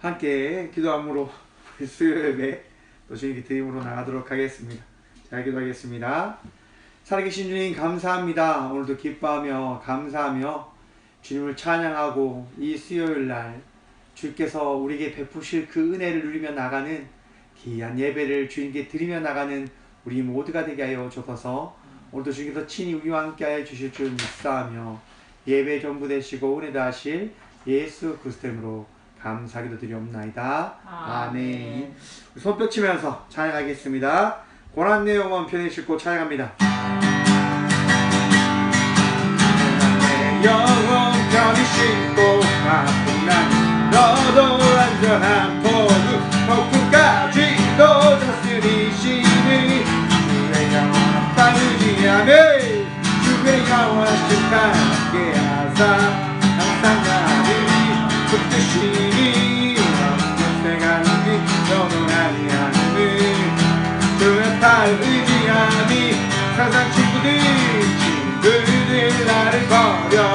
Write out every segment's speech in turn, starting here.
함께 기도함으로 수요일에 또 주님께 드림으로 나가도록 하겠습니다. 잘 기도하겠습니다. 살아계신 주님 감사합니다. 오늘도 기뻐하며 감사하며 주님을 찬양하고 이 수요일날 주께서 우리에게 베푸실 그 은혜를 누리며 나가는 귀한 예배를 주님께 드리며 나가는 우리 모두가 되게 하여 주셔서 오늘도 주님께서 친히 우리와 함께하여 주실 줄 믿사하며 예배 전부 되시고 은혜 다하실 예수 그리스도 이름으로 감사기도 드리옵나이다. 아멘. 손뼉 치면서 찬양하겠습니다. 고난 내 영혼 편히 싣고 찬양합니다. 내 영혼 편히 싣고 아픈 날 너도 안전한 폭풍까지도 다스리시니 주의 영원한 빠르지 않을 주의 영원하신 함께 하사 항상 나를 붙드시니 내가 눈이 너도 아니하는 주의 팔 의지함이 세상 친구들 나를 버려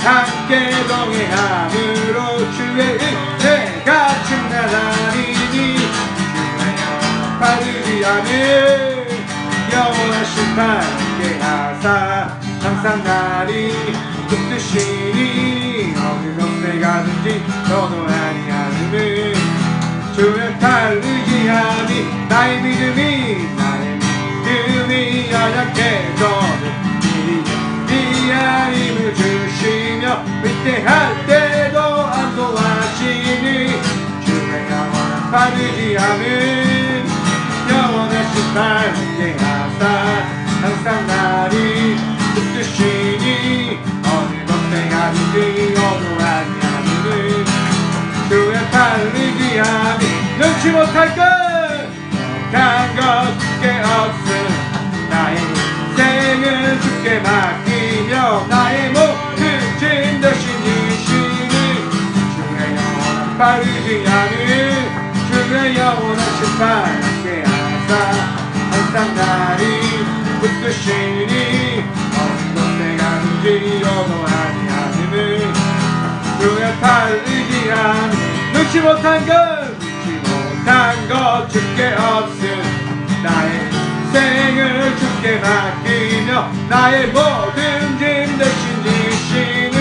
함께 동행함으로 주의 은혜가 충만하리니 주의 영원한 팔 의지함을 영원하신 함께 하사 항상 나를 붙드시니 어느 곳에 가든지 너도 아니하는 주의 팔 의지함이 나의 믿음이 연약해져도 위대한 힘을 주시며 위대할 때도 안도하시니 주의 영원한 팔 의지함은 영원하신 함께 하사 항상 나를 붙드시니 어느 곳에 가든지 너도 아니하는 주의 팔 의지함이 눈치 못할 것 주께 없음 나의 인생을 주께 맡기며 나의 모든 짐 대신 지시는 주의 영원한 팔 의지함을 주의 영원하신 함께 하사 항상 나를 붙드시니 어느 곳에 가든지 너도 아니하는 주의 팔 의지함 눈치 못한 것 주께 없음 나의 인생을 주께 맡기며 나의 모든 짐 대신 지시는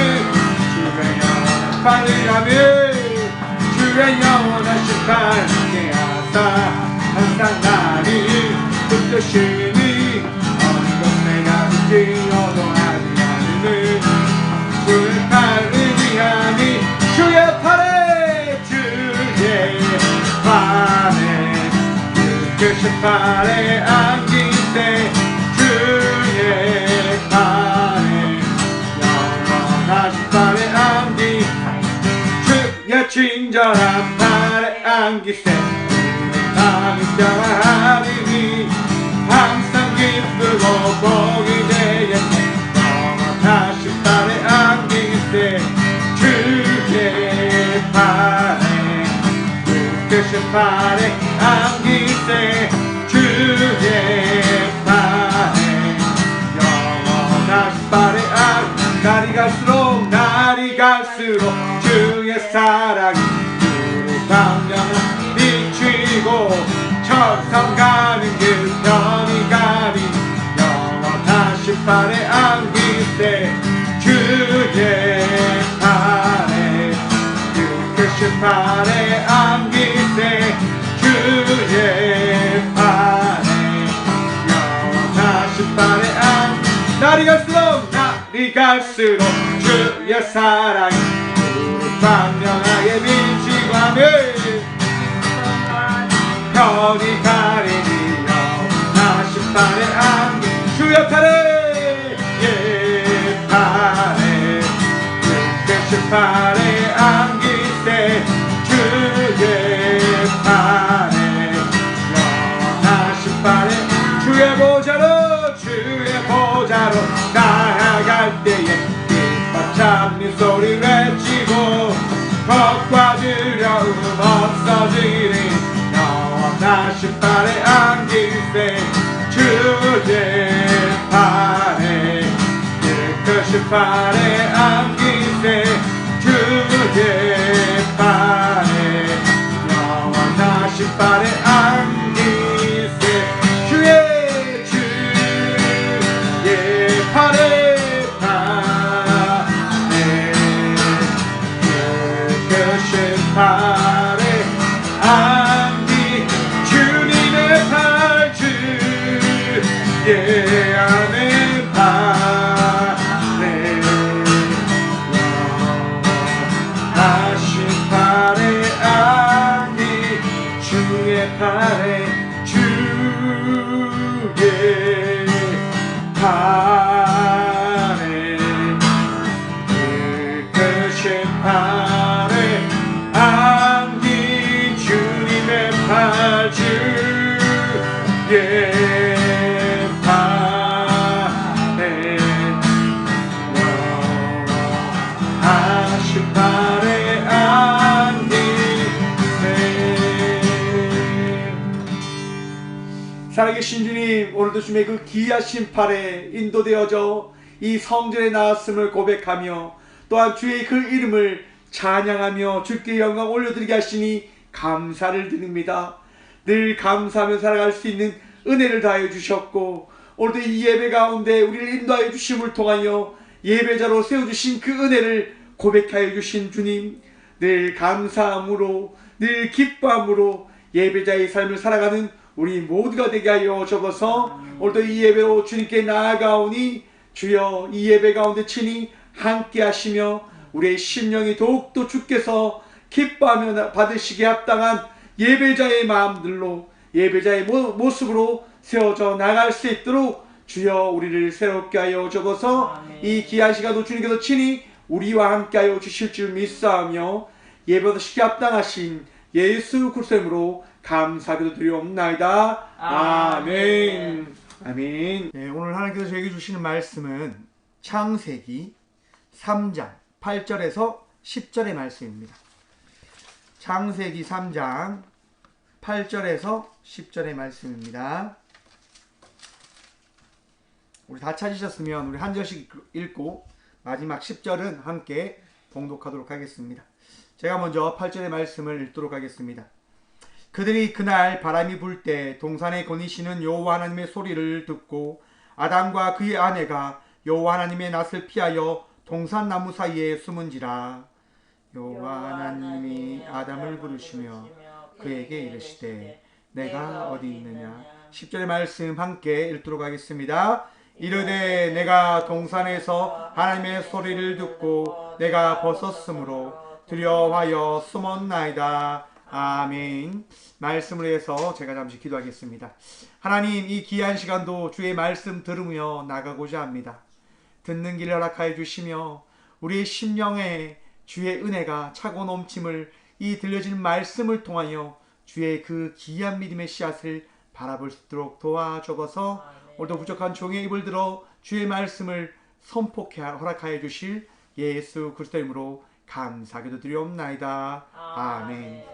주의 영원한 팔 의지함을 주의 영원하신 함께 하사 항상 나를 붙드시니 어느 곳에 가든지 너도 아니하는 주의 팔 의지함이 주의 팔에 주의 팔에 안기세 주의 팔에 영원하신 팔에 안기 주의 친절한 팔에 안기세 마음이 평안하리니 항상 기쁘고 복이 되겠네 영원하신 팔에 안기세 주의 팔에 주의 팔에 안기세 주의 팔에 영원하신 팔에 날이 갈수록 주의 사랑이 주로 광명을 비추고 천성 가는 길 편히 가니 영원하신 팔에 안기세 주의 팔에 주의 팔에 안기세 주의 팔에 영원하신 팔에 날이 갈수록 주의 사랑이 우리 광명하게 비치고 하늘 편히 가리니 영원하신 팔에 안기 주의 팔에 예 팔에 주의 팔에 안기세 주의 팔에 영원하신 팔에 주의 보좌로 나아갈 때에 기뻐 참는 소리 외치고 겉과 두려움 없어지니 영원하신 팔에 안기세 주의 팔에 크신 팔에 안기세 주의 팔 팔에 주의 팔에 그 팔에 안긴 주님의 팔 주의 팔에 하신 팔에 안기네. 살아계신 주님, 오늘도 주님의 그 귀하신 팔에 인도되어져 이 성전에 나왔음을 고백하며 또한 주의 그 이름을 찬양하며 주께 영광 올려드리게 하시니 감사를 드립니다. 늘 감사하며 살아갈 수 있는 은혜를 다하여 주셨고 오늘도 이 예배 가운데 우리를 인도하여 주심을 통하여 예배자로 세워주신 그 은혜를 고백하여 주신 주님, 늘 감사함으로 늘 기뻐함으로 예배자의 삶을 살아가는 우리 모두가 되게 하여 주옵소서. 오늘도 이 예배로 주님께 나아가오니 주여 이 예배 가운데 친히 함께 하시며 우리의 심령이 더욱더 주께서 기뻐하며 받으시기에 합당한 예배자의 마음들로 예배자의 모습으로 세워져 나갈 수 있도록 주여 우리를 새롭게 하여 주옵소서. 이 귀한 시간도 주님께서 친히 우리와 함께 하여 주실 줄 믿사오며 예배드시기에 합당하신 예수 그리스도의 이름으로 감사기도 드리옵나이다. 아멘. 아멘. 네, 오늘 하나님께서 저에게 주시는 말씀은 창세기 3장 8절에서 10절의 말씀입니다. 창세기 3장 8절에서 10절의 말씀입니다. 우리 다 찾으셨으면 우리 한 절씩 읽고 마지막 10절은 함께 봉독하도록 하겠습니다. 제가 먼저 8절의 말씀을 읽도록 하겠습니다. 그들이 그날 바람이 불 때 동산에 거니시는 여호와 하나님의 소리를 듣고 아담과 그의 아내가 여호와 하나님의 낯을 피하여 동산나무 사이에 숨은지라. 여호와 하나님이 아담을 부르시며 그에게 이르시되 내가 어디 있느냐. 10절의 말씀 함께 읽도록 하겠습니다. 이르되 내가 동산에서 하나님의 소리를 듣고 내가 벗었으므로 두려워하여 숨었나이다. 아멘. 말씀을 위해서 제가 잠시 기도하겠습니다. 하나님, 이 귀한 시간도 주의 말씀 들으며 나가고자 합니다. 듣는 길 허락하여 주시며 우리의 심령에 주의 은혜가 차고 넘침을 이 들려지는 말씀을 통하여 주의 그 귀한 믿음의 씨앗을 바라볼 수 있도록 도와주옵소서. 오늘도 부족한 종의 입을 들어 주의 말씀을 선포케 허락하여 주실 예수 그리스도의 이름으로 감사기도 드리옵나이다. 아멘.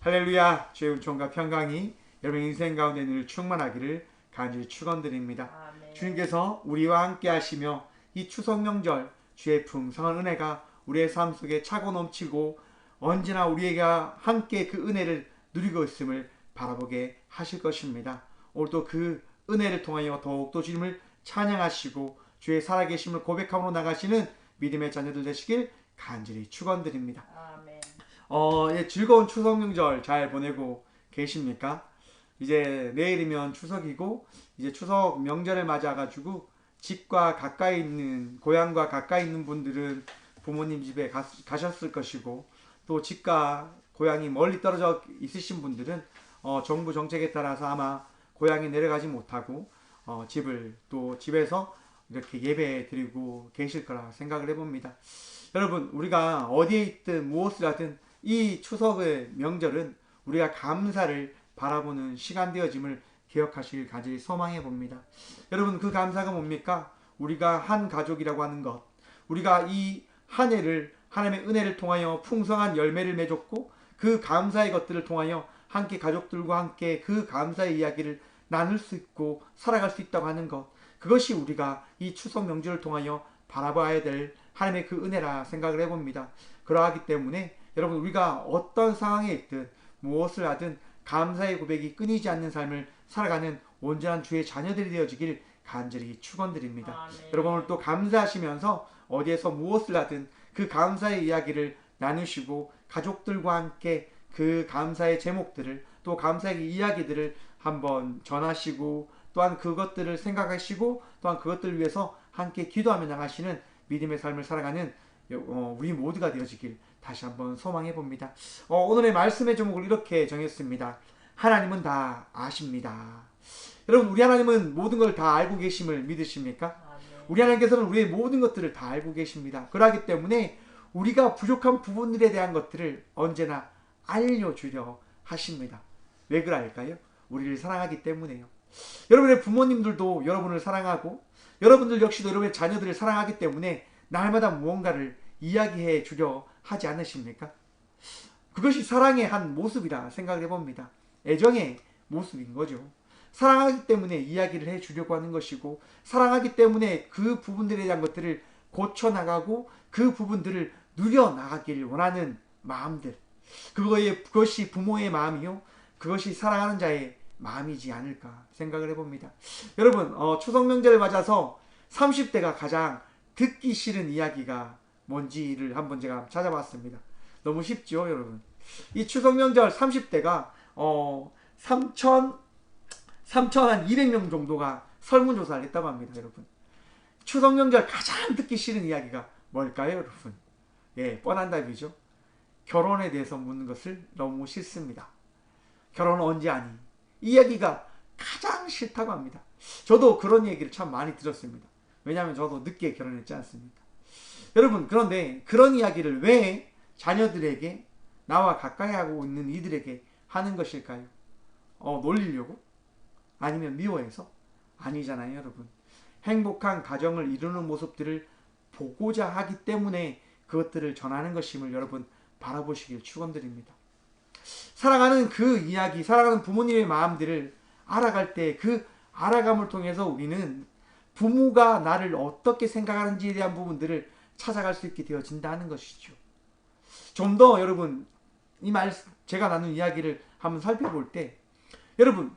할렐루야. 주의 은총과 평강이 여러분 인생 가운데 늘 충만하기를 간절히 축원드립니다. 주님께서 우리와 함께 하시며 이 추석 명절 주의 풍성한 은혜가 우리의 삶 속에 차고 넘치고 언제나 우리에게 함께 그 은혜를 누리고 있음을 바라보게 하실 것입니다. 오늘도 그 은혜를 통하여 더욱더 주님을 찬양하시고 주의 살아계심을 고백함으로 나가시는 믿음의 자녀들 되시길 간절히 축원드립니다. 아멘. 즐거운 추석 명절 잘 보내고 계십니까? 이제 내일이면 추석이고 이제 추석 명절을 맞아가지고 집과 가까이 있는 고향과 가까이 있는 분들은 부모님 집에 가셨을 것이고 또 집과 고향이 멀리 떨어져 있으신 분들은 정부 정책에 따라서 아마 고향에 내려가지 못하고 집을 또 집에서 이렇게 예배 드리고 계실 거라 생각을 해봅니다. 여러분, 우리가 어디에 있든 무엇을 하든 이 추석의 명절은 우리가 감사를 바라보는 시간 되어짐을 기억하시길 간절히 소망해 봅니다. 여러분, 그 감사가 뭡니까? 우리가 한 가족이라고 하는 것, 우리가 이 한 해를 하나님의 은혜를 통하여 풍성한 열매를 맺었고 그 감사의 것들을 통하여 함께 가족들과 함께 그 감사의 이야기를 나눌 수 있고 살아갈 수 있다고 하는 것, 그것이 우리가 이 추석 명절을 통하여 바라봐야 될 하나님의 그 은혜라 생각을 해봅니다. 그러하기 때문에 여러분, 우리가 어떤 상황에 있든 무엇을 하든 감사의 고백이 끊이지 않는 삶을 살아가는 온전한 주의 자녀들이 되어지길 간절히 축원드립니다. 여러분, 오늘 또 감사하시면서 어디에서 무엇을 하든 그 감사의 이야기를 나누시고 가족들과 함께 그 감사의 제목들을 또 감사의 이야기들을 한번 전하시고 또한 그것들을 생각하시고 또한 그것들을 위해서 함께 기도하며 나가시는 믿음의 삶을 살아가는 우리 모두가 되어지길 다시 한번 소망해 봅니다. 오늘의 말씀의 제목을 이렇게 정했습니다. 하나님은 다 아십니다. 여러분, 우리 하나님은 모든 걸 다 알고 계심을 믿으십니까? 우리 하나님께서는 우리의 모든 것들을 다 알고 계십니다. 그러기 때문에 우리가 부족한 부분들에 대한 것들을 언제나 알려주려 하십니다. 왜 그럴까요? 우리를 사랑하기 때문에요. 여러분의 부모님들도 여러분을 사랑하고 여러분들 역시도 여러분의 자녀들을 사랑하기 때문에 날마다 무언가를 이야기해 주려 하지 않으십니까? 그것이 사랑의 한 모습이라 생각을 해봅니다. 애정의 모습인 거죠. 사랑하기 때문에 이야기를 해 주려고 하는 것이고, 사랑하기 때문에 그 부분들에 대한 것들을 고쳐나가고 그 부분들을 누려나가기를 원하는 마음들, 그것이 부모의 마음이요, 그것이 사랑하는 자의 마음이지 않을까 생각을 해봅니다. 여러분, 추석 명절을 맞아서 30대가 가장 듣기 싫은 이야기가 뭔지를 한번 제가 찾아봤습니다. 너무 쉽죠, 여러분? 이 추석 명절 30대가 3,200명 정도가 설문조사를 했다고 합니다, 여러분. 추석 명절 가장 듣기 싫은 이야기가 뭘까요, 여러분? 예, 뻔한 답이죠. 결혼에 대해서 묻는 것을 너무 싫습니다. 결혼은 언제 하니? 이 이야기가 가장 싫다고 합니다. 저도 그런 얘기를 참 많이 들었습니다. 왜냐하면 저도 늦게 결혼했지 않습니까? 여러분, 그런데 그런 이야기를 왜 자녀들에게, 나와 가까이 하고 있는 이들에게 하는 것일까요? 놀리려고? 아니면 미워해서? 아니잖아요, 여러분. 행복한 가정을 이루는 모습들을 보고자 하기 때문에 그것들을 전하는 것임을 여러분 바라보시길 축원드립니다. 사랑하는 그 이야기, 사랑하는 부모님의 마음들을 알아갈 때 그 알아감을 통해서 우리는 부모가 나를 어떻게 생각하는지에 대한 부분들을 찾아갈 수 있게 되어진다는 것이죠. 좀 더 여러분, 제가 나눈 이야기를 한번 살펴볼 때, 여러분,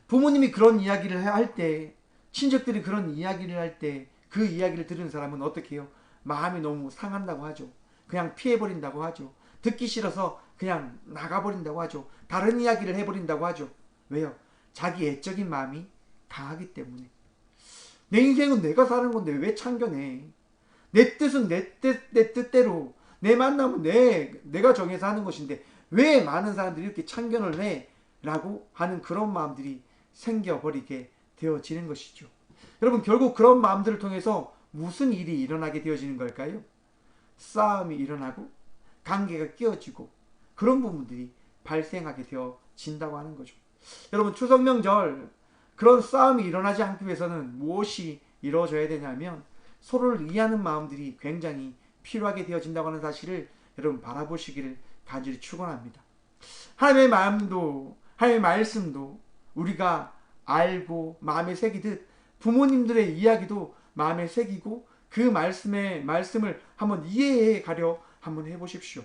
부모님이 그런 이야기를 할 때, 친척들이 그런 이야기를 할 때, 그 이야기를 들은 사람은 어떻게 해요? 마음이 너무 상한다고 하죠. 그냥 피해버린다고 하죠. 듣기 싫어서 그냥 나가버린다고 하죠. 다른 이야기를 해버린다고 하죠. 왜요? 자기 애적인 마음이 강하기 때문에. 내 인생은 내가 사는 건데 왜 참견해? 내 뜻은 내 뜻대로, 내 만남은 내가 정해서 하는 것인데 왜 많은 사람들이 이렇게 참견을 해? 라고 하는 그런 마음들이 생겨버리게 되어지는 것이죠. 여러분, 결국 그런 마음들을 통해서 무슨 일이 일어나게 되어지는 걸까요? 싸움이 일어나고 관계가 끼어지고 그런 부분들이 발생하게 되어진다고 하는 거죠. 여러분, 추석 명절 그런 싸움이 일어나지 않기 위해서는 무엇이 이루어져야 되냐면 서로를 이해하는 마음들이 굉장히 필요하게 되어진다고 하는 사실을 여러분 바라보시기를 간절히 축원합니다. 하나님의 마음도, 하나님의 말씀도 우리가 알고 마음에 새기듯 부모님들의 이야기도 마음에 새기고 그 말씀을 한번 이해해 가려 한번 해보십시오.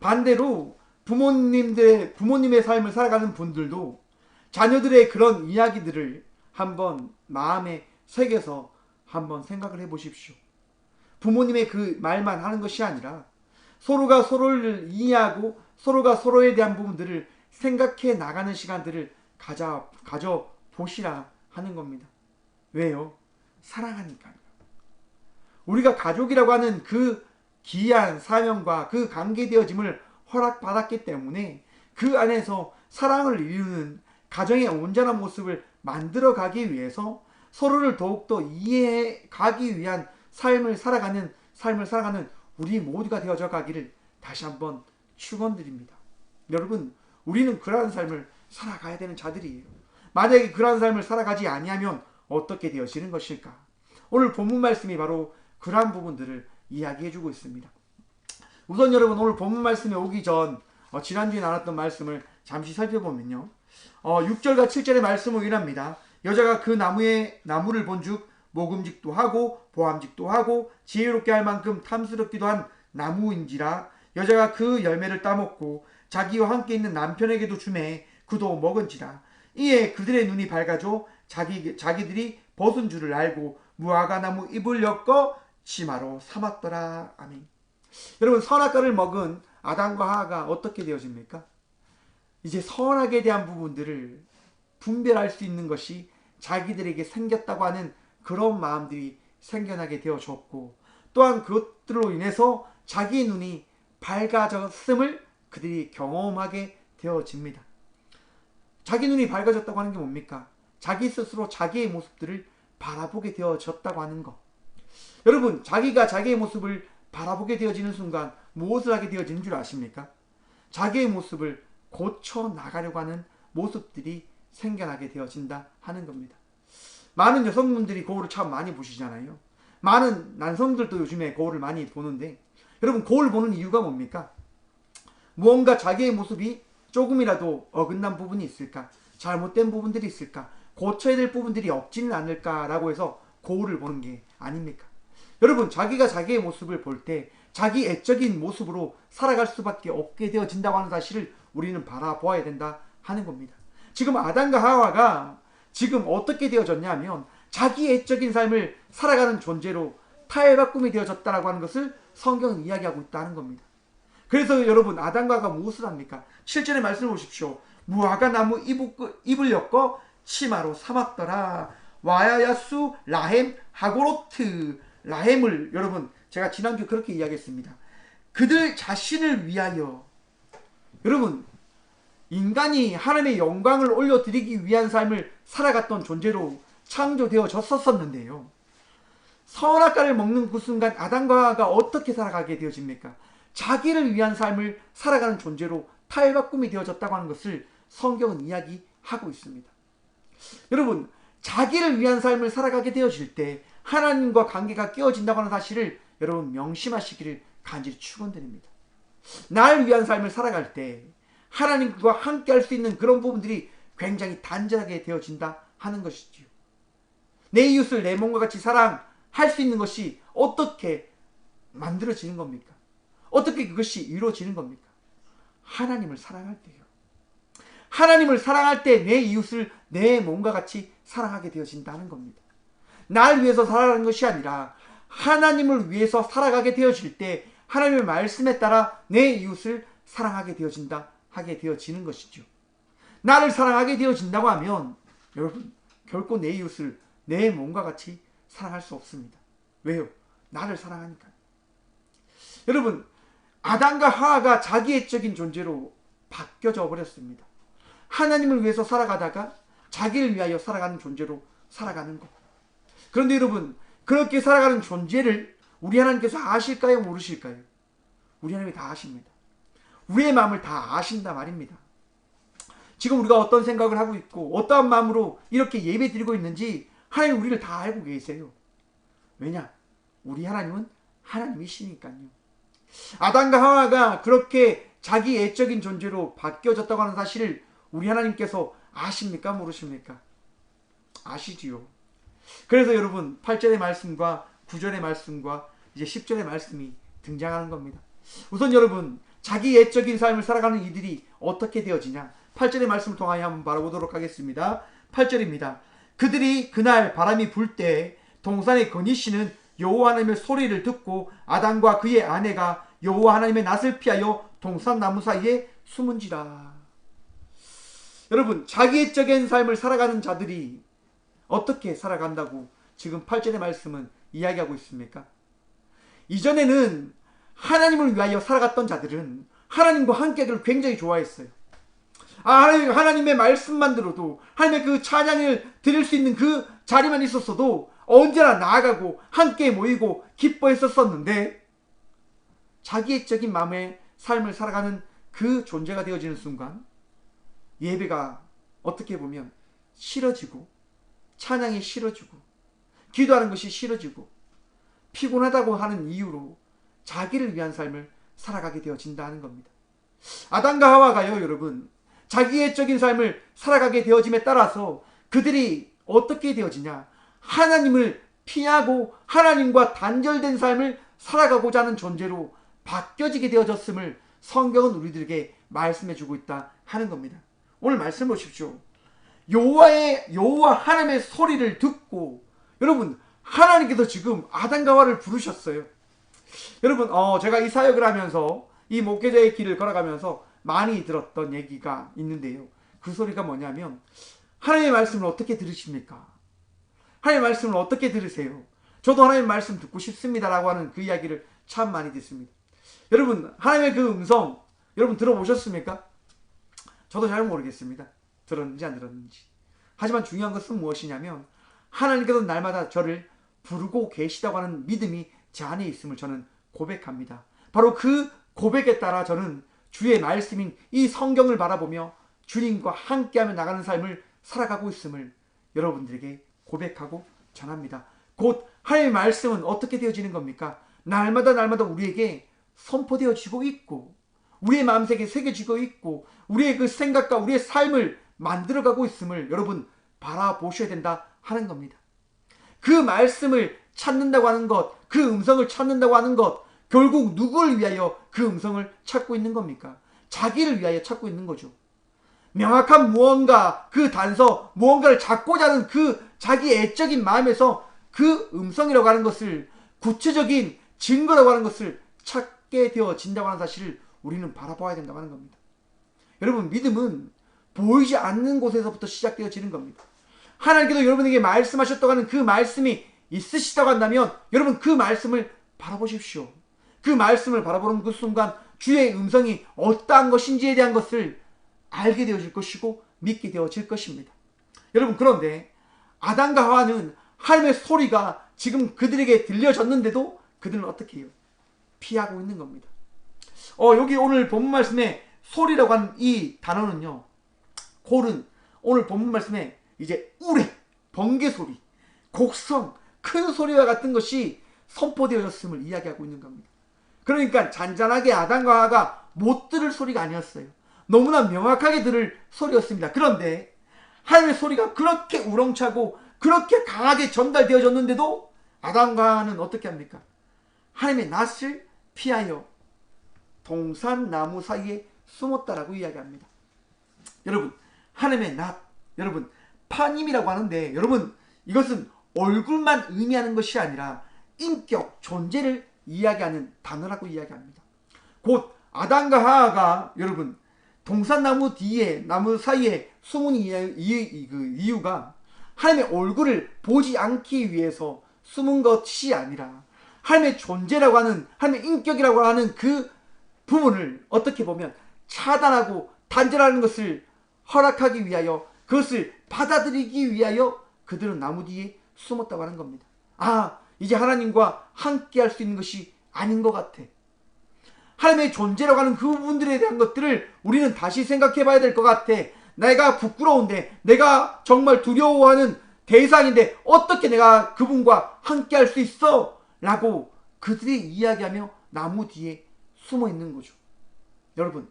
반대로 부모님의 삶을 살아가는 분들도 자녀들의 그런 이야기들을 한번 마음에 새겨서 한번 생각을 해보십시오. 부모님의 그 말만 하는 것이 아니라 서로가 서로를 이해하고 서로가 서로에 대한 부분들을 생각해 나가는 시간들을 가져 보시라 하는 겁니다. 왜요? 사랑하니까요. 우리가 가족이라고 하는 그 기이한 사명과 그 관계되어짐을 허락받았기 때문에 그 안에서 사랑을 이루는 가정의 온전한 모습을 만들어 가기 위해서 서로를 더욱더 이해해 가기 위한 삶을 살아가는 우리 모두가 되어져 가기를 다시 한번 축원드립니다. 여러분, 우리는 그러한 삶을 살아가야 되는 자들이에요. 만약에 그러한 삶을 살아가지 아니하면 어떻게 되어지는 것일까? 오늘 본문 말씀이 바로 그러한 부분들을 이야기해주고 있습니다. 우선 여러분, 오늘 본문 말씀에 오기 전 지난주에 나눴던 말씀을 잠시 살펴보면요, 6절과 7절의 말씀을 이랍니다. 여자가 그 나무를 본즉 모금직도 하고 보암직도 하고 지혜롭게 할 만큼 탐스럽기도 한 나무인지라. 여자가 그 열매를 따먹고 자기와 함께 있는 남편에게도 주매 그도 먹은지라. 이에 그들의 눈이 밝아져 자기들이 벗은 줄을 알고 무화과 나무 잎을 엮어 치마로 삼았더라. 아멘. 여러분, 선악과를 먹은 아담과 하와가 어떻게 되어집니까? 이제 선악에 대한 부분들을 분별할 수 있는 것이 자기들에게 생겼다고 하는 그런 마음들이 생겨나게 되어졌고, 또한 그것들로 인해서 자기 눈이 밝아졌음을 그들이 경험하게 되어집니다. 자기 눈이 밝아졌다고 하는 게 뭡니까? 자기 스스로 자기의 모습들을 바라보게 되어졌다고 하는 것. 여러분, 자기가 자기의 모습을 바라보게 되어지는 순간 무엇을 하게 되어지는 줄 아십니까? 자기의 모습을 고쳐 나가려고 하는 모습들이 생겨나게 되어진다 하는 겁니다. 많은 여성분들이 거울을 참 많이 보시잖아요. 많은 남성들도 요즘에 거울을 많이 보는데, 여러분, 거울 보는 이유가 뭡니까? 무언가 자기의 모습이 조금이라도 어긋난 부분이 있을까? 잘못된 부분들이 있을까? 고쳐야 될 부분들이 없지는 않을까라고 해서 거울을 보는 게 아닙니까? 여러분, 자기가 자기의 모습을 볼 때 자기 애적인 모습으로 살아갈 수밖에 없게 되어진다고 하는 사실을 우리는 바라보아야 된다 하는 겁니다. 지금 아담과 하와가 지금 어떻게 되어졌냐면 자기 애적인 삶을 살아가는 존재로 타협바꿈이 되어졌다라고 하는 것을 성경은 이야기하고 있다는 겁니다. 그래서 여러분, 아담과 하와가 무엇을 합니까? 7절의 말씀을 보십시오. 무화과 나무 잎을 엮어 치마로 삼았더라. 와야야수 라헴 하고로트. 라헴을 여러분, 제가 지난주에 그렇게 이야기했습니다. 그들 자신을 위하여. 여러분, 인간이 하나님의 영광을 올려드리기 위한 삶을 살아갔던 존재로 창조되어졌었는데요. 선악과를 먹는 그 순간 아담과 하와가 어떻게 살아가게 되어집니까? 자기를 위한 삶을 살아가는 존재로 타협바꿈이 되어졌다고 하는 것을 성경은 이야기하고 있습니다. 여러분, 자기를 위한 삶을 살아가게 되어질 때 하나님과 관계가 깨어진다고 하는 사실을 여러분 명심하시기를 간절히 축원드립니다. 나를 위한 삶을 살아갈 때 하나님과 함께 할 수 있는 그런 부분들이 굉장히 단절하게 되어진다 하는 것이지요. 내 이웃을 내 몸과 같이 사랑할 수 있는 것이 어떻게 만들어지는 겁니까? 어떻게 그것이 이루어지는 겁니까? 하나님을 사랑할 때요. 하나님을 사랑할 때 내 이웃을 내 몸과 같이 사랑하게 되어진다는 겁니다. 날 위해서 살아가는 것이 아니라 하나님을 위해서 살아가게 되어질 때 하나님의 말씀에 따라 내 이웃을 사랑하게 되어진다 하게 되어지는 것이죠. 나를 사랑하게 되어진다고 하면 여러분, 결코 내 이웃을 내 몸과 같이 사랑할 수 없습니다. 왜요? 나를 사랑하니까. 여러분, 아담과 하와가 자기애적인 존재로 바뀌어져 버렸습니다. 하나님을 위해서 살아가다가 자기를 위하여 살아가는 존재로 살아가는 것. 그런데 여러분, 그렇게 살아가는 존재를 우리 하나님께서 아실까요? 모르실까요? 우리 하나님이 다 아십니다. 우리의 마음을 다 아신다 말입니다. 지금 우리가 어떤 생각을 하고 있고 어떠한 마음으로 이렇게 예배 드리고 있는지 하나님 우리를 다 알고 계세요. 왜냐? 우리 하나님은 하나님이시니까요. 아담과 하와가 그렇게 자기 애적인 존재로 바뀌어졌다고 하는 사실을 우리 하나님께서 아십니까? 모르십니까? 아시지요. 그래서 여러분, 8절의 말씀과 9절의 말씀과 이제 10절의 말씀이 등장하는 겁니다. 우선 여러분, 자기 애적인 삶을 살아가는 이들이 어떻게 되어지냐? 8절의 말씀을 통하여 한번 바라보도록 하겠습니다. 8절입니다. 그들이 그날 바람이 불 때 동산에 거니시는 여호와 하나님의 소리를 듣고 아담과 그의 아내가 여호와 하나님의 낯을 피하여 동산 나무 사이에 숨은지라. 여러분, 자기애적인 삶을 살아가는 자들이 어떻게 살아간다고 지금 8절의 말씀은 이야기하고 있습니까? 이전에는 하나님을 위하여 살아갔던 자들은 하나님과 함께하기를 굉장히 좋아했어요. 하나님의 말씀만 들어도, 하나님의 그 찬양을 드릴 수 있는 그 자리만 있었어도 언제나 나아가고 함께 모이고 기뻐했었는데, 자기애적인 마음의 삶을 살아가는 그 존재가 되어지는 순간 예배가 어떻게 보면 싫어지고, 찬양이 싫어지고, 기도하는 것이 싫어지고, 피곤하다고 하는 이유로 자기를 위한 삶을 살아가게 되어진다는 겁니다. 아담과 하와가요, 여러분, 자기애적인 삶을 살아가게 되어짐에 따라서 그들이 어떻게 되어지냐? 하나님을 피하고 하나님과 단절된 삶을 살아가고자 하는 존재로 바뀌어지게 되어졌음을 성경은 우리들에게 말씀해주고 있다 하는 겁니다. 오늘 말씀 보십시오. 여호와 하나님의 소리를 듣고, 여러분, 하나님께서 지금 아담과 하와를 부르셨어요. 여러분, 제가 이 사역을 하면서, 이 목회자의 길을 걸어가면서 많이 들었던 얘기가 있는데요. 그 소리가 뭐냐면, 하나님의 말씀을 어떻게 들으십니까? 하나님의 말씀을 어떻게 들으세요? 저도 하나님의 말씀 듣고 싶습니다라고 하는 그 이야기를 참 많이 듣습니다. 여러분, 하나님의 그 음성 여러분 들어보셨습니까? 저도 잘 모르겠습니다. 들었는지 안 들었는지. 하지만 중요한 것은 무엇이냐면 하나님께서 날마다 저를 부르고 계시다고 하는 믿음이 제 안에 있음을 저는 고백합니다. 바로 그 고백에 따라 저는 주의 말씀인 이 성경을 바라보며 주님과 함께하며 나가는 삶을 살아가고 있음을 여러분들에게 고백하고 전합니다. 곧 하나님의 말씀은 어떻게 되어지는 겁니까? 날마다 우리에게 선포되어지고 있고 우리의 마음속에 새겨지고 있고 우리의 그 생각과 우리의 삶을 만들어가고 있음을 여러분 바라보셔야 된다 하는 겁니다. 그 말씀을 찾는다고 하는 것, 그 음성을 찾는다고 하는 것, 결국 누구를 위하여 그 음성을 찾고 있는 겁니까? 자기를 위하여 찾고 있는 거죠. 명확한 무언가, 그 단서, 무언가를 찾고자 하는 그 자기 애적인 마음에서 그 음성이라고 하는 것을, 구체적인 증거라고 하는 것을 찾게 되어진다고 하는 사실을 우리는 바라봐야 된다고 하는 겁니다. 여러분, 믿음은 보이지 않는 곳에서부터 시작되어지는 겁니다. 하나님께서 여러분에게 말씀하셨다고 하는 그 말씀이 있으시다고 한다면 여러분 그 말씀을 바라보십시오. 그 말씀을 바라보는 그 순간 주의 음성이 어떠한 것인지에 대한 것을 알게 되어질 것이고 믿게 되어질 것입니다. 여러분, 그런데 아담과 하와는 하나님의 소리가 지금 그들에게 들려졌는데도 그들은 어떻게 해요? 피하고 있는 겁니다. 여기 오늘 본문 말씀에 소리라고 하는 이 단어는요, 콜은 오늘 본문 말씀에 이제 우레, 번개 소리, 곡성, 큰 소리와 같은 것이 선포되어졌음을 이야기하고 있는 겁니다. 그러니까 잔잔하게 아담과 하와가 못 들을 소리가 아니었어요. 너무나 명확하게 들을 소리였습니다. 그런데 하나님의 소리가 그렇게 우렁차고 그렇게 강하게 전달되어졌는데도 아담과 하와는 어떻게 합니까? 하나님의 낯을 피하여 동산나무 사이에 숨었다라고 이야기합니다. 여러분, 하나님의 낯, 여러분 파님이라고 하는데 여러분 이것은 얼굴만 의미하는 것이 아니라 인격, 존재를 이야기하는 단어라고 이야기합니다. 곧 아담과 하와가 여러분 동산나무 뒤에 나무 사이에 숨은 이유가 하나님의 얼굴을 보지 않기 위해서 숨은 것이 아니라 하나님의 존재라고 하는, 하나님의 인격이라고 하는 그 부분을 어떻게 보면 차단하고 단절하는 것을 허락하기 위하여, 그것을 받아들이기 위하여 그들은 나무 뒤에 숨었다고 하는 겁니다. 이제 하나님과 함께 할 수 있는 것이 아닌 것 같아. 하나님의 존재라고 하는 그 부분들에 대한 것들을 우리는 다시 생각해 봐야 될 것 같아. 내가 부끄러운데, 내가 정말 두려워하는 대상인데 어떻게 내가 그분과 함께 할 수 있어? 라고 그들이 이야기하며 나무 뒤에 숨어 있는 거죠. 여러분,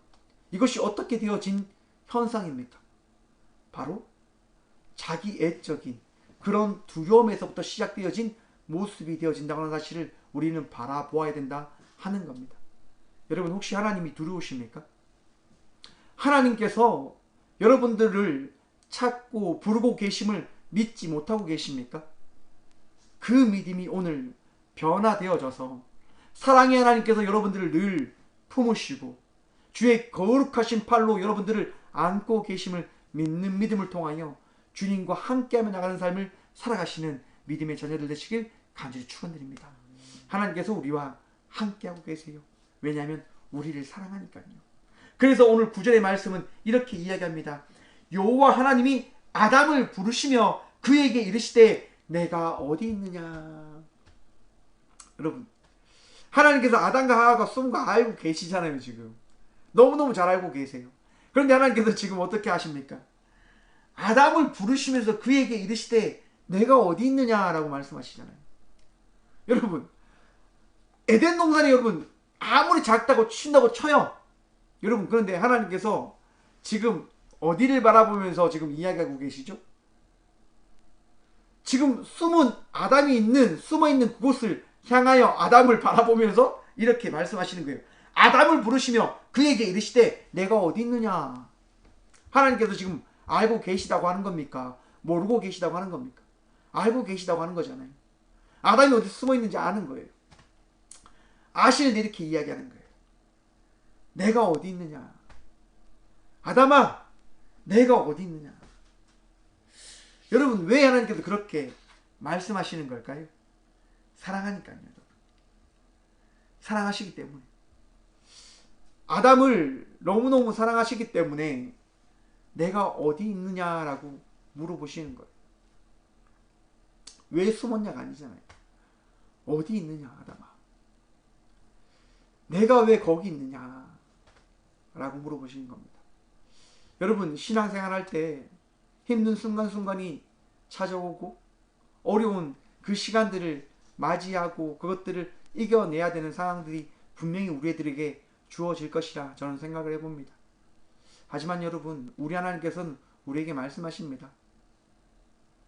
이것이 어떻게 되어진 현상입니까? 바로 자기 애적인 그런 두려움에서부터 시작되어진 모습이 되어진다고 하는 사실을 우리는 바라보아야 된다 하는 겁니다. 여러분, 혹시 하나님이 두려우십니까? 하나님께서 여러분들을 찾고 부르고 계심을 믿지 못하고 계십니까? 그 믿음이 오늘 변화되어져서 사랑의 하나님께서 여러분들을 늘 품으시고 주의 거룩하신 팔로 여러분들을 안고 계심을 믿는 믿음을 통하여 주님과 함께하며 나가는 삶을 살아가시는 믿음의 자녀들 되시길 간절히 축원드립니다. 하나님께서 우리와 함께하고 계세요. 왜냐하면 우리를 사랑하니까요. 그래서 오늘 9절의 말씀은 이렇게 이야기합니다. 여호와 하나님이 아담을 부르시며 그에게 이르시되 내가 어디 있느냐. 여러분, 하나님께서 아담과 하와가 숨은 거 알고 계시잖아요. 지금 너무너무 잘 알고 계세요. 그런데 하나님께서 지금 어떻게 하십니까? 아담을 부르시면서 그에게 이르시되 내가 어디 있느냐라고 말씀하시잖아요. 여러분, 에덴 동산이 여러분 아무리 작다고 친다고 쳐요. 여러분, 그런데 하나님께서 지금 어디를 바라보면서 지금 이야기하고 계시죠? 지금 숨은 아담이 있는, 숨어있는 그곳을 향하여 아담을 바라보면서 이렇게 말씀하시는 거예요. 아담을 부르시며 그에게 이르시되 내가 어디 있느냐. 하나님께서 지금 알고 계시다고 하는 겁니까? 모르고 계시다고 하는 겁니까? 알고 계시다고 하는 거잖아요. 아담이 어디 숨어있는지 아는 거예요. 아시는데 이렇게 이야기하는 거예요. 내가 어디 있느냐. 아담아, 내가 어디 있느냐. 여러분, 왜 하나님께서 그렇게 말씀하시는 걸까요? 사랑하니까요. 사랑하시기 때문에. 아담을 너무너무 사랑하시기 때문에 내가 어디 있느냐라고 물어보시는 거예요. 왜 숨었냐가 아니잖아요. 어디 있느냐 아담아. 내가 왜 거기 있느냐 라고 물어보시는 겁니다. 여러분 신앙생활 할 때 힘든 순간순간이 찾아오고 어려운 그 시간들을 맞이하고 그것들을 이겨내야 되는 상황들이 분명히 우리들에게 주어질 것이라 저는 생각을 해봅니다. 하지만 여러분 우리 하나님께서는 우리에게 말씀하십니다.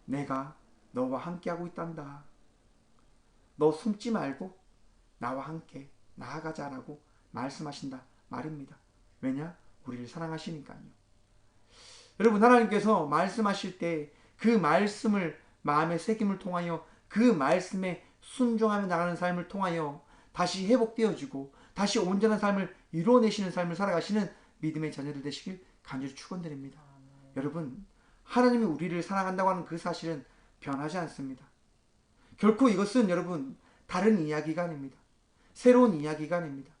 내가 너와 함께하고 있단다. 너 숨지 말고 나와 함께 나아가자라고 말씀하신다 말입니다. 왜냐? 우리를 사랑하시니까요. 여러분 하나님께서 말씀하실 때 그 말씀을 마음의 새김을 통하여 그 말씀에 순종하며 나가는 삶을 통하여 다시 회복되어지고 다시 온전한 삶을 이루어내시는 삶을 살아가시는 믿음의 자녀들 되시길 간절히 축원드립니다. 여러분 하나님이 우리를 사랑한다고 하는 그 사실은 변하지 않습니다. 결코 이것은 여러분 다른 이야기가 아닙니다. 새로운 이야기가 아닙니다.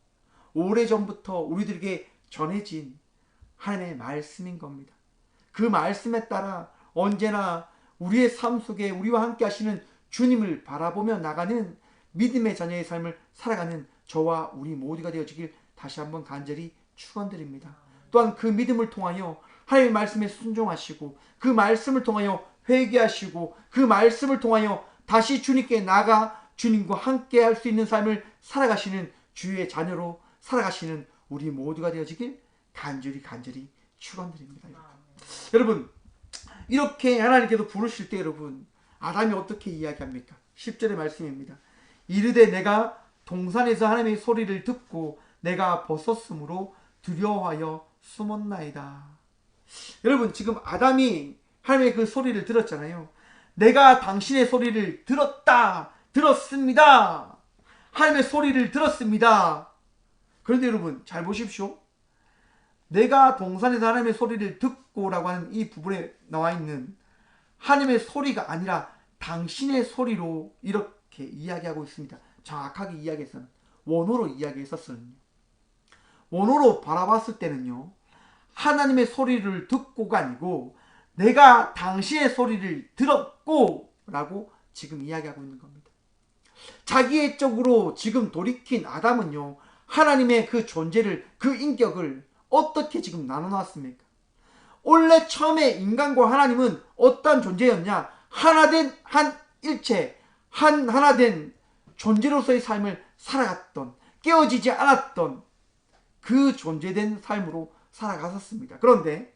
오래전부터 우리들에게 전해진 하나님의 말씀인 겁니다. 그 말씀에 따라 언제나 우리의 삶 속에 우리와 함께 하시는 주님을 바라보며 나가는 믿음의 자녀의 삶을 살아가는 저와 우리 모두가 되어지길 다시 한번 간절히 축원드립니다. 또한 그 믿음을 통하여 하나님의 말씀에 순종하시고 그 말씀을 통하여 회개하시고 그 말씀을 통하여 다시 주님께 나가 주님과 함께 할 수 있는 삶을 살아가시는 주의 자녀로 살아가시는 우리 모두가 되어지길 간절히 축원드립니다. 여러분 이렇게 하나님께서 부르실 때 여러분 아담이 어떻게 이야기합니까? 10절의 말씀입니다. 이르되 내가 동산에서 하나님의 소리를 듣고 내가 벗었으므로 두려워하여 숨었나이다. 여러분 지금 아담이 하나님의 그 소리를 들었잖아요. 내가 당신의 소리를 들었습니다. 하나님의 소리를 들었습니다. 그런데 여러분 잘 보십시오. 내가 동산에서 하나님의 소리를 듣고라고 하는 이 부분에 나와 있는 하나님의 소리가 아니라 당신의 소리로 이렇게 이야기하고 있습니다. 정확하게 이야기해서는 원어로 이야기했었거든요. 원어로 바라봤을 때는요. 하나님의 소리를 듣고가 아니고 내가 당신의 소리를 들었고 라고 지금 이야기하고 있는 겁니다. 자기의 쪽으로 지금 돌이킨 아담은요. 하나님의 그 존재를 그 인격을 어떻게 지금 나눠놨습니까? 원래 처음에 인간과 하나님은 어떤 존재였냐? 하나된 한 일체 하나된 존재로서의 삶을 살아갔던 깨어지지 않았던 그 존재된 삶으로 살아갔었습니다. 그런데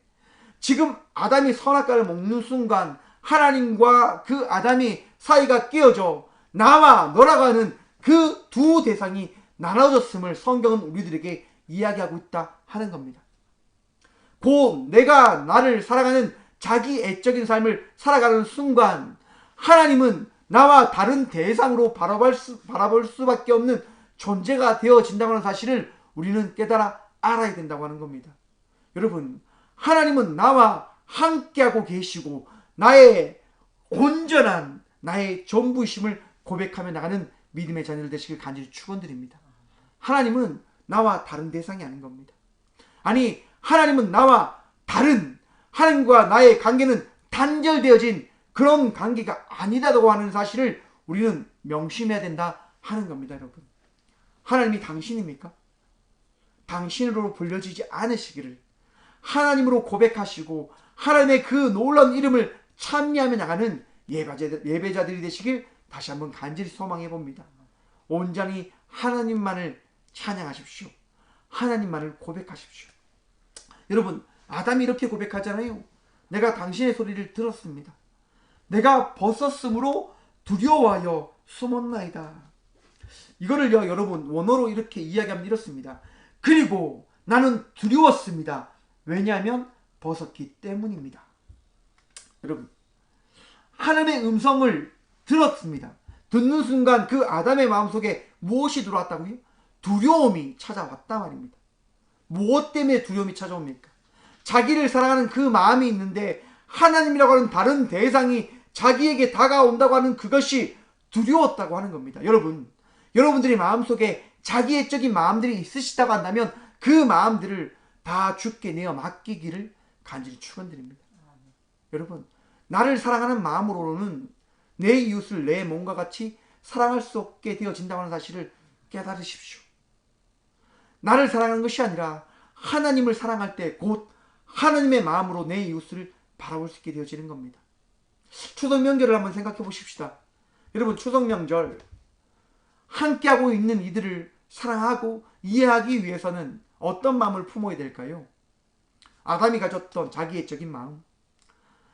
지금 아담이 선악과를 먹는 순간 하나님과 그 아담이 사이가 깨어져 나와 너라고 하는 그 두 대상이 나눠졌음을 성경은 우리들에게 이야기하고 있다 하는 겁니다. 곧 내가 나를 살아가는 자기 애적인 삶을 살아가는 순간 하나님은 나와 다른 대상으로 바라볼 수밖에 없는 존재가 되어진다고 하는 사실을 우리는 깨달아 알아야 된다고 하는 겁니다. 여러분 하나님은 나와 함께하고 계시고 나의 온전한 나의 전부이심을 고백하며 나가는 믿음의 자녀들 되시길 간절히 축원드립니다. 하나님은 나와 다른 대상이 아닌 겁니다. 아니 하나님은 나와 다른 하나님과 나의 관계는 단절되어진 그런 관계가 아니다라고 하는 사실을 우리는 명심해야 된다 하는 겁니다. 여러분 하나님이 당신입니까? 당신으로 불려지지 않으시기를 하나님으로 고백하시고 하나님의 그 놀라운 이름을 찬미하며 나가는 예배자들이 되시길 다시 한번 간절히 소망해 봅니다. 온전히 하나님만을 찬양하십시오. 하나님만을 고백하십시오. 여러분 아담이 이렇게 고백하잖아요. 내가 당신의 소리를 들었습니다. 내가 벗었으므로 두려워하여 숨었나이다. 이거를요 여러분 원어로 이렇게 이야기하면 이렇습니다. 그리고 나는 두려웠습니다. 왜냐하면 벗었기 때문입니다. 여러분 하나님의 음성을 들었습니다. 듣는 순간 그 아담의 마음속에 무엇이 들어왔다고요? 두려움이 찾아왔단 말입니다. 무엇 때문에 두려움이 찾아옵니까? 자기를 사랑하는 그 마음이 있는데 하나님이라고 하는 다른 대상이 자기에게 다가온다고 하는 그것이 두려웠다고 하는 겁니다. 여러분들이 마음속에 자기애적인 마음들이 있으시다고 한다면 그 마음들을 다 주께 내어 맡기기를 간절히 축원드립니다. 여러분, 나를 사랑하는 마음으로는 내 이웃을 내 몸과 같이 사랑할 수 없게 되어진다고 하는 사실을 깨달으십시오. 나를 사랑하는 것이 아니라 하나님을 사랑할 때 곧 하나님의 마음으로 내 이웃을 바라볼 수 있게 되어지는 겁니다. 추석 명절을 한번 생각해 보십시다. 여러분, 추석 명절 함께하고 있는 이들을 사랑하고 이해하기 위해서는 어떤 마음을 품어야 될까요? 아담이 가졌던 자기애적인 마음.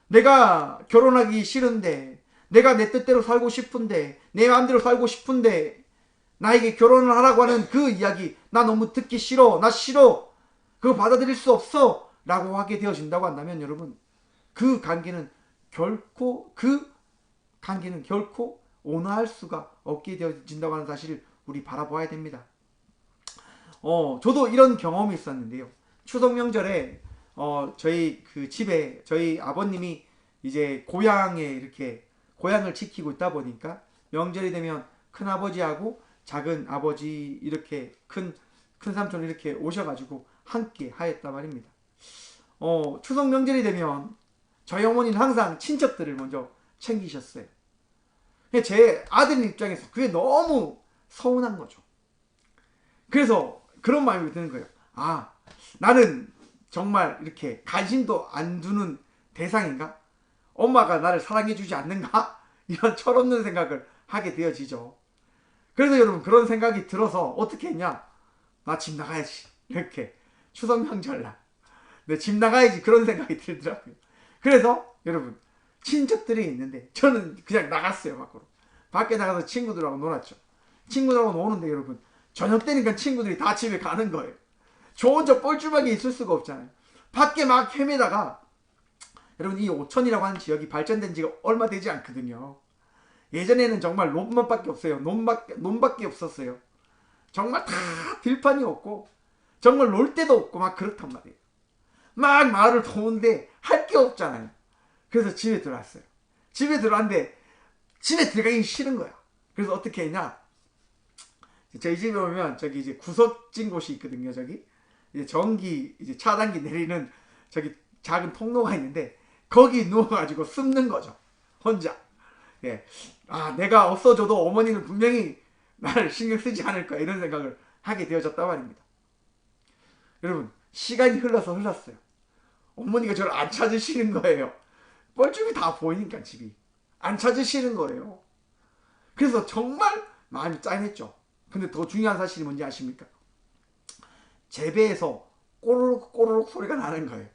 내가 결혼하기 싫은데, 내가 내 뜻대로 살고 싶은데, 내 마음대로 살고 싶은데 나에게 결혼을 하라고 하는 그 이야기, 나 너무 듣기 싫어, 나 싫어, 그거 받아들일 수 없어 라고 하게 되어진다고 한다면 여러분, 그 관계는 결코 온화할 수가 없게 되어진다고 하는 사실을 우리 바라봐야 됩니다. 저도 이런 경험이 있었는데요. 추석 명절에 저희 그 집에 저희 아버님이 이제 고향을 지키고 있다 보니까 명절이 되면 큰 아버지하고 작은 아버지 이렇게 큰 삼촌 이렇게 오셔가지고 함께 하였단 말입니다. 추석 명절이 되면 저희 어머니는 항상 친척들을 먼저 챙기셨어요. 제 아들 입장에서 그게 너무 서운한 거죠. 그래서 그런 마음이 드는 거예요. 아, 나는 정말 이렇게 관심도 안 두는 대상인가? 엄마가 나를 사랑해주지 않는가? 이런 철없는 생각을 하게 되어지죠. 그래서 여러분, 그런 생각이 들어서 어떻게 했냐? 나 집 나가야지. 이렇게 추석 명절날 내 집 나가야지, 그런 생각이 들더라고요. 그래서 여러분, 친척들이 있는데 저는 그냥 나갔어요. 밖에 나가서 친구들하고 놀았죠. 친구들하고 노는데 여러분, 저녁 때니까 친구들이 다 집에 가는 거예요. 저 혼자 뻘쭘하게 있을 수가 없잖아요. 밖에 막 헤매다가, 여러분, 이 오천이라고 하는 지역이 발전된 지가 얼마 되지 않거든요. 예전에는 정말 논밖에 없어요. 논밖에 없었어요. 정말 다 들판이 없고 정말 놀 데도 없고 막 그렇단 말이에요. 막 마을을 도는데 할 게 없잖아요. 그래서 집에 들어왔어요. 집에 들어왔는데 집에 들어가기 싫은 거야. 그래서 어떻게 했냐? 저희 집에 오면 저기 이제 구석진 곳이 있거든요. 저기 이제 전기 이제 차단기 내리는 저기 작은 통로가 있는데 거기 누워가지고 숨는 거죠. 혼자. 예. 아, 내가 없어져도 어머니는 분명히 나를 신경 쓰지 않을까, 이런 생각을 하게 되어졌단 말입니다. 여러분, 시간이 흘렀어요. 어머니가 저를 안 찾으시는 거예요. 뻘쭘이 다 보이니까 집이 안 찾으시는 거예요. 그래서 정말 마음이 짠했죠. 근데 더 중요한 사실이 뭔지 아십니까? 제 배에서 꼬르륵 꼬르륵 소리가 나는 거예요.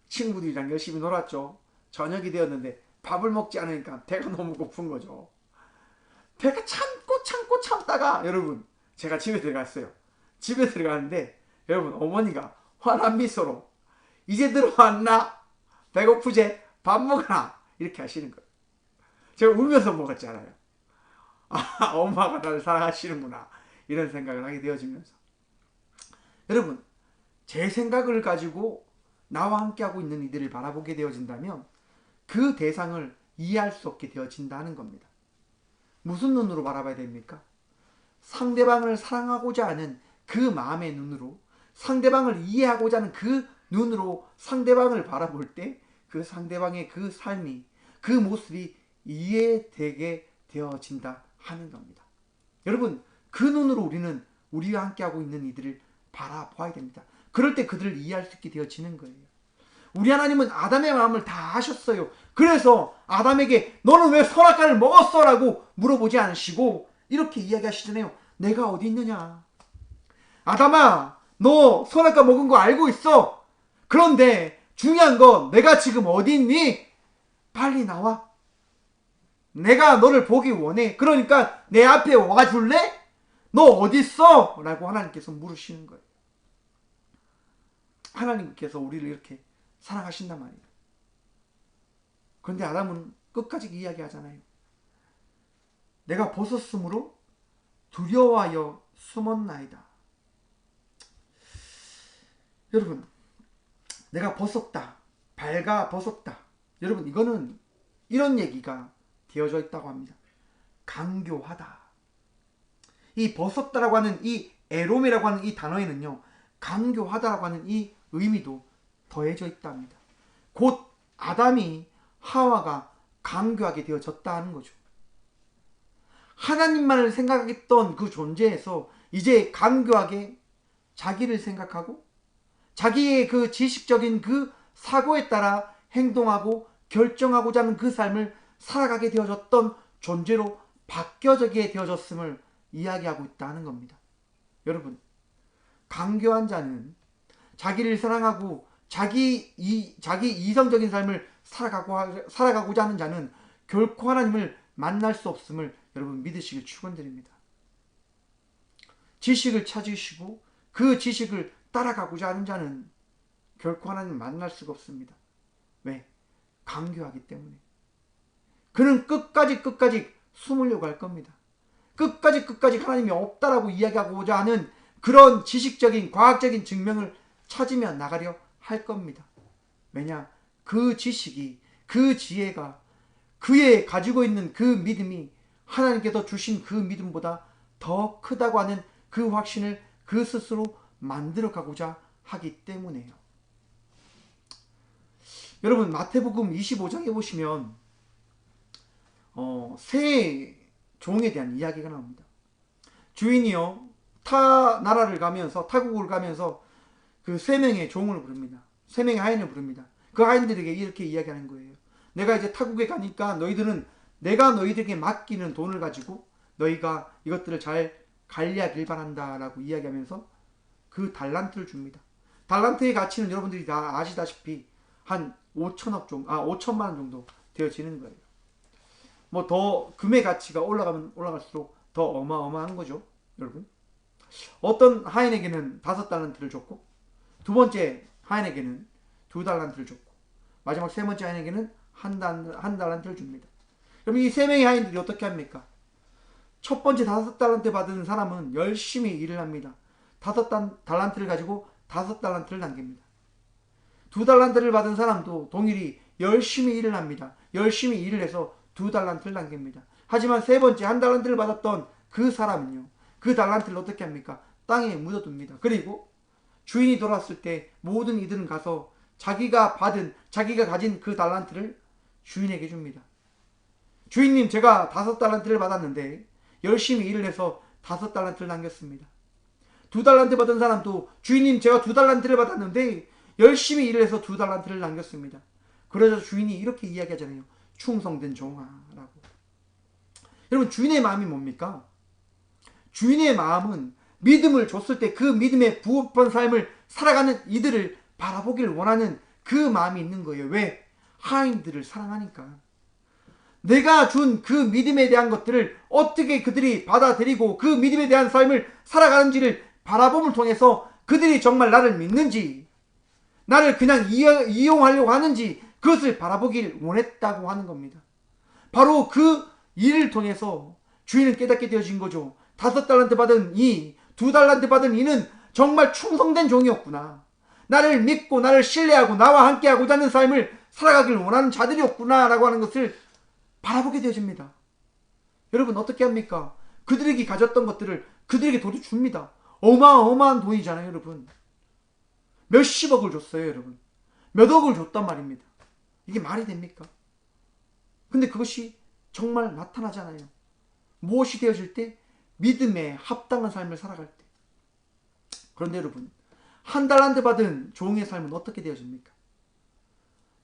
친구들이랑 열심히 놀았죠. 저녁이 되었는데 밥을 먹지 않으니까 배가 너무 고픈 거죠. 배가 참고 참다가 여러분, 제가 집에 들어갔어요. 집에 들어가는데 여러분, 어머니가 환한 미소로 이제 들어왔나? 배고프제? 밥 먹어라. 이렇게 하시는 거예요. 제가 울면서 먹었잖아요. 아, 엄마가 나를 사랑하시는구나, 이런 생각을 하게 되어지면서, 여러분, 제 생각을 가지고 나와 함께하고 있는 이들을 바라보게 되어진다면 그 대상을 이해할 수 없게 되어진다는 겁니다. 무슨 눈으로 바라봐야 됩니까? 상대방을 사랑하고자 하는 그 마음의 눈으로, 상대방을 이해하고자 하는 그 눈으로 상대방을 바라볼 때 그 상대방의 그 삶이, 그 모습이 이해되게 되어진다 하는 겁니다. 여러분, 그 눈으로 우리는 우리와 함께하고 있는 이들을 바라봐야 됩니다. 그럴 때 그들을 이해할 수 있게 되어지는 거예요. 우리 하나님은 아담의 마음을 다 아셨어요. 그래서 아담에게 너는 왜 선악과를 먹었어? 라고 물어보지 않으시고 이렇게 이야기하시잖아요. 내가 어디 있느냐? 아담아, 너 선악과 먹은 거 알고 있어. 그런데 중요한 건 내가 지금 어디 있니? 빨리 나와. 내가 너를 보기 원해. 그러니까 내 앞에 와줄래? 너 어디 있어? 라고 하나님께서 물으시는 거예요. 하나님께서 우리를 이렇게 사랑하신단 말이에요. 그런데 아담은 끝까지 이야기하잖아요. 내가 벗었으므로 두려워하여 숨었나이다. 여러분, 내가 벗었다, 발가 벗었다. 여러분, 이거는 이런 얘기가 되어져 있다고 합니다. 강교하다. 이 벗었다라고 하는 이 에롬이라고 하는 이 단어에는요, 강교하다라고 하는 이 의미도 더해져 있답니다. 곧 아담이 하와가 강교하게 되어졌다는 거죠. 하나님만을 생각했던 그 존재에서 이제 강교하게 자기를 생각하고 자기의 그 지식적인 그 사고에 따라 행동하고 결정하고자 하는 그 삶을 살아가게 되어졌던 존재로 바뀌어지게 되어졌음을 이야기하고 있다는 겁니다. 여러분, 강교한 자는 자기를 사랑하고 자기 이성적인 삶을 살아가고자 하는 자는 결코 하나님을 만날 수 없음을 여러분 믿으시길 축원드립니다. 지식을 찾으시고 그 지식을 따라가고자 하는 자는 결코 하나님을 만날 수가 없습니다. 왜? 강교하기 때문에. 그는 끝까지 숨으려고 할 겁니다. 끝까지 하나님이 없다라고 이야기하고자 하는 그런 지식적인 과학적인 증명을 찾으며 나가려 할 겁니다. 왜냐? 그 지식이, 그 지혜가, 그의 가지고 있는 그 믿음이 하나님께서 주신 그 믿음보다 더 크다고 하는 그 확신을 그 스스로 만들어 가고자 하기 때문에요. 여러분, 마태복음 25장에 보시면 새 종에 대한 이야기가 나옵니다. 주인이요, 타 나라를 가면서, 타국을 가면서 그 세 명의 종을 부릅니다. 세 명의 하인을 부릅니다. 그 하인들에게 이렇게 이야기하는 거예요. 내가 이제 타국에 가니까 너희들은 내가 너희들에게 맡기는 돈을 가지고 너희가 이것들을 잘 관리하길 바란다 라고 이야기하면서 그 달란트를 줍니다. 달란트의 가치는 여러분들이 다 아시다시피 한 5천만 원 정도 되어지는 거예요. 뭐 더 금의 가치가 올라가면 올라갈수록 더 어마어마한 거죠, 여러분. 어떤 하인에게는 5달란트를 줬고, 두 번째 하인에게는 2달란트를 줬고, 마지막 세 번째 하인에게는 한 달란트를 줍니다. 그럼 이 세 명의 하인들이 어떻게 합니까? 첫 번째 5달란트 받은 사람은 열심히 일을 합니다. 5달란트를 가지고 5달란트를 남깁니다. 2달란트를 받은 사람도 동일히 열심히 일을 합니다. 열심히 일을 해서 2달란트를 남깁니다. 하지만 세 번째 1달란트를 받았던 그 사람은요, 그 달란트를 어떻게 합니까? 땅에 묻어둡니다. 그리고 주인이 돌아왔을 때 모든 이들은 가서 자기가 가진 그 달란트를 주인에게 줍니다. 주인님, 제가 5달란트를 받았는데 열심히 일을 해서 5달란트를 남겼습니다. 2달란트 받은 사람도 주인님, 제가 2달란트를 받았는데 열심히 일을 해서 2달란트를 남겼습니다. 그래서 주인이 이렇게 이야기하잖아요. 충성된 종아라고. 여러분, 주인의 마음이 뭡니까? 주인의 마음은 믿음을 줬을 때 그 믿음에 부합한 삶을 살아가는 이들을 바라보길 원하는 그 마음이 있는 거예요. 왜? 하인들을 사랑하니까. 내가 준 그 믿음에 대한 것들을 어떻게 그들이 받아들이고 그 믿음에 대한 삶을 살아가는지를 바라봄을 통해서 그들이 정말 나를 믿는지, 나를 그냥 이용하려고 하는지 그것을 바라보길 원했다고 하는 겁니다. 바로 그 일을 통해서 주인은 깨닫게 되어진 거죠. 5달란트 받은 이, 2달란트 받은 이는 정말 충성된 종이었구나. 나를 믿고 나를 신뢰하고 나와 함께하고자 하는 삶을 살아가길 원하는 자들이었구나 라고 하는 것을 바라보게 되어집니다. 여러분, 어떻게 합니까? 그들에게 가졌던 것들을 그들에게 도로 줍니다. 어마어마한 돈이잖아요, 여러분. 몇십억을 줬어요, 여러분. 몇 억을 줬단 말입니다. 이게 말이 됩니까? 근데 그것이 정말 나타나잖아요. 무엇이 되어질 때? 믿음에 합당한 삶을 살아갈 때. 그런데 여러분, 1달란트 받은 종의 삶은 어떻게 되어집니까?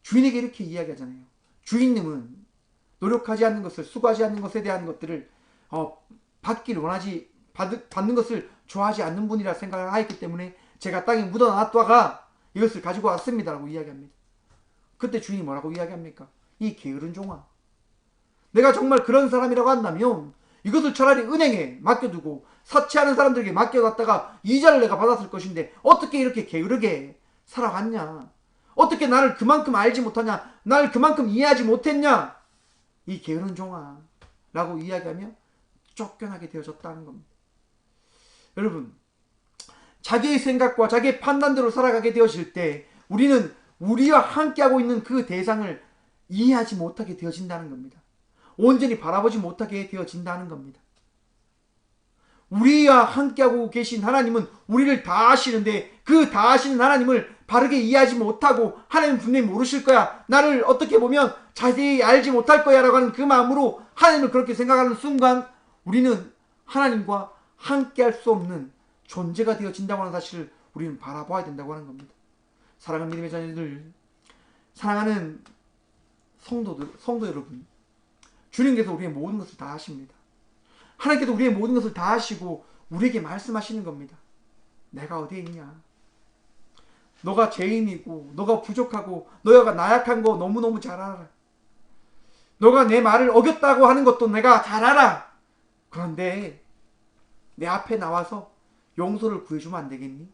주인에게 이렇게 이야기하잖아요. 주인님은 노력하지 않는 것을, 수고하지 않는 것에 대한 것들을 받는 것을 좋아하지 않는 분이라 생각을 하였기 때문에 제가 땅에 묻어놨다가 이것을 가지고 왔습니다 라고 이야기합니다. 그때 주인이 뭐라고 이야기합니까? 이 게으른 종아, 내가 정말 그런 사람이라고 한다면 이것을 차라리 은행에 맡겨두고 사치하는 사람들에게 맡겨놨다가 이자를 내가 받았을 것인데 어떻게 이렇게 게으르게 살아갔냐? 어떻게 나를 그만큼 알지 못하냐? 나를 그만큼 이해하지 못했냐? 이 게으른 종아 라고 이야기하며 쫓겨나게 되어졌다는 겁니다. 여러분, 자기의 생각과 자기의 판단대로 살아가게 되어질 때 우리는 우리와 함께하고 있는 그 대상을 이해하지 못하게 되어진다는 겁니다. 온전히 바라보지 못하게 되어진다는 겁니다. 우리와 함께하고 계신 하나님은 우리를 다 아시는데 그 다 아시는 하나님을 바르게 이해하지 못하고 하나님 분명히 모르실 거야, 나를 어떻게 보면 자세히 알지 못할 거야 라고 하는 그 마음으로 하나님을 그렇게 생각하는 순간 우리는 하나님과 함께 할 수 없는 존재가 되어진다고 하는 사실을 우리는 바라봐야 된다고 하는 겁니다. 사랑하는 믿음의 자녀들, 사랑하는 성도 여러분, 주님께서 우리의 모든 것을 다 하십니다. 하나님께서 우리의 모든 것을 다 하시고 우리에게 말씀하시는 겁니다. 내가 어디에 있냐? 너가 죄인이고 너가 부족하고 너가 나약한 거 너무너무 잘 알아. 너가 내 말을 어겼다고 하는 것도 내가 잘 알아. 그런데 내 앞에 나와서 용서를 구해주면 안 되겠니?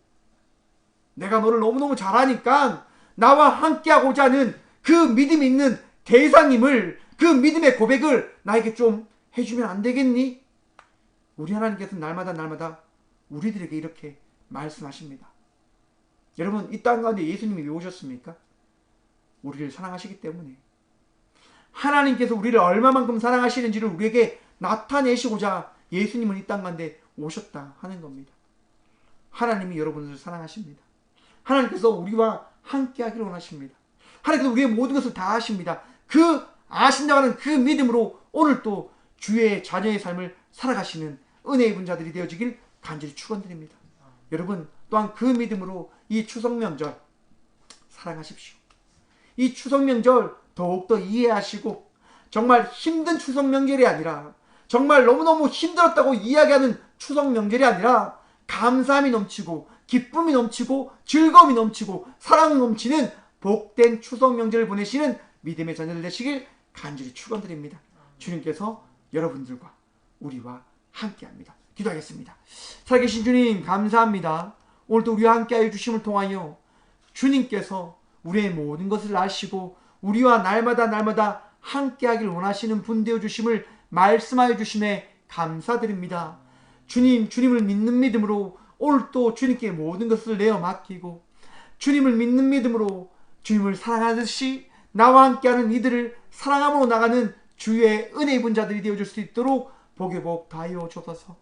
내가 너를 너무너무 잘 아니까 나와 함께하고자 하는 그 믿음이 있는 대상임을, 그 믿음의 고백을 나에게 좀 해주면 안 되겠니? 우리 하나님께서는 날마다 우리들에게 이렇게 말씀하십니다. 여러분, 이 땅 가운데 예수님이 왜 오셨습니까? 우리를 사랑하시기 때문에. 하나님께서 우리를 얼마만큼 사랑하시는지를 우리에게 나타내시고자 예수님은 이 땅 가운데 오셨다 하는 겁니다. 하나님이 여러분을 사랑하십니다. 하나님께서 우리와 함께 하기를 원하십니다. 하나님께서 우리의 모든 것을 다 아십니다. 그 아신다고 하는 그 믿음으로 오늘 또 주의 자녀의 삶을 살아가시는 은혜 입은 자들이 되어지길 간절히 축원드립니다. 여러분, 또한 그 믿음으로 이 추석 명절 사랑하십시오. 이 추석 명절 더욱더 이해하시고, 정말 힘든 추석 명절이 아니라, 정말 너무너무 힘들었다고 이야기하는 추석 명절이 아니라 감사함이 넘치고 기쁨이 넘치고 즐거움이 넘치고 사랑 넘치는 복된 추석 명절을 보내시는 믿음의 자녀들 되시길 간절히 축원드립니다. 주님께서 여러분들과 우리와 함께합니다. 기도하겠습니다. 살아계신 주님, 감사합니다. 오늘도 우리와 함께하여 주심을 통하여 주님께서 우리의 모든 것을 아시고 우리와 날마다 함께하길 원하시는 분 되어 주심을 말씀하여 주심에 감사드립니다. 주님을 믿는 믿음으로 오늘 또 주님께 모든 것을 내어 맡기고, 주님을 믿는 믿음으로 주님을 사랑하듯이 나와 함께하는 이들을 사랑함으로 나가는 주의 은혜 입은 자들이 되어줄 수 있도록 복의 복 다하여 주옵소서.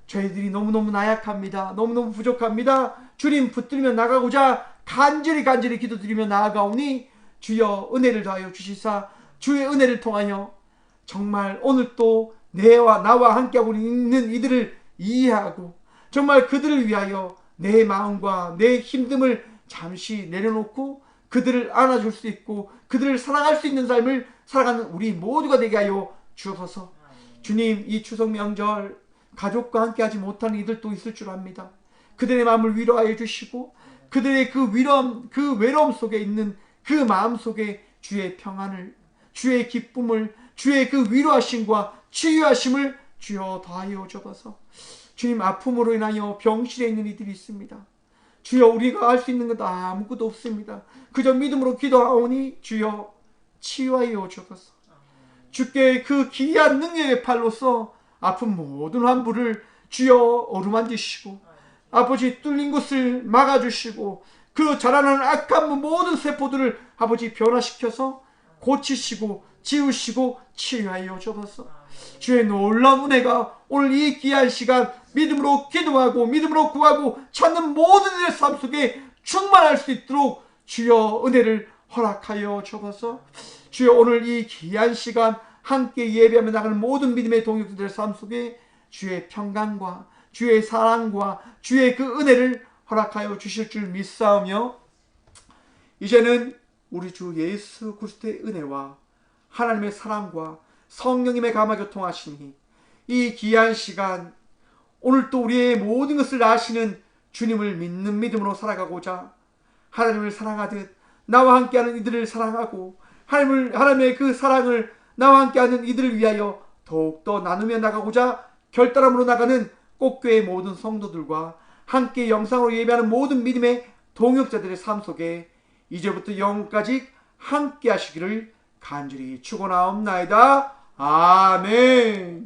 저희들이 너무너무 나약합니다. 너무너무 부족합니다. 주님 붙들며 나가고자 간절히 기도드리며 나아가오니 주여 은혜를 더하여 주시사 주의 은혜를 통하여 정말 오늘 또 나와 함께하고 있는 이들을 이해하고 정말 그들을 위하여 내 마음과 내 힘듦을 잠시 내려놓고 그들을 안아줄 수 있고 그들을 사랑할 수 있는 삶을 살아가는 우리 모두가 되게 하여 주옵소서. 주님, 이 추석 명절 가족과 함께하지 못하는 이들도 있을 줄 압니다. 그들의 마음을 위로하여 주시고 그들의 그 외로움 속에 있는 그 마음 속에 주의 평안을, 주의 기쁨을, 주의 그 위로하심과 치유하심을 주여 더하여 주옵소서. 주님, 아픔으로 인하여 병실에 있는 이들이 있습니다. 주여, 우리가 할 수 있는 것 아무것도 없습니다. 그저 믿음으로 기도하오니 주여 치유하여 주옵소서. 주께 그 기이한 능력의 팔로서 아픈 모든 환부를 주여 어루만지시고 아버지 뚫린 곳을 막아주시고 그 자라나는 악한 모든 세포들을 아버지 변화시켜서 고치시고 지우시고 치유하여 주옵소서. 주의 놀라운 은혜가 오늘 이 귀한 시간 믿음으로 기도하고 믿음으로 구하고 찾는 모든 이들의 삶 속에 충만할 수 있도록 주여 은혜를 허락하여 주옵소서. 주여, 오늘 이 귀한 시간 함께 예배하며 나가는 모든 믿음의 동역자들의 삶 속에 주의 평강과 주의 사랑과 주의 그 은혜를 허락하여 주실 줄 믿사오며, 이제는 우리 주 예수 그리스도의 은혜와 하나님의 사랑과 성령님의 감화교통하시니 이 귀한 시간 오늘 또 우리의 모든 것을 아시는 주님을 믿는 믿음으로 살아가고자 하나님을 사랑하듯 나와 함께하는 이들을 사랑하고 하나님의 그 사랑을 나와 함께하는 이들을 위하여 더욱더 나누며 나가고자 결단함으로 나가는 꽃교회의 모든 성도들과 함께 영상으로 예배하는 모든 믿음의 동역자들의 삶 속에 이제부터 영원까지 함께 하시기를 간절히 축원하옵나이다. 아멘.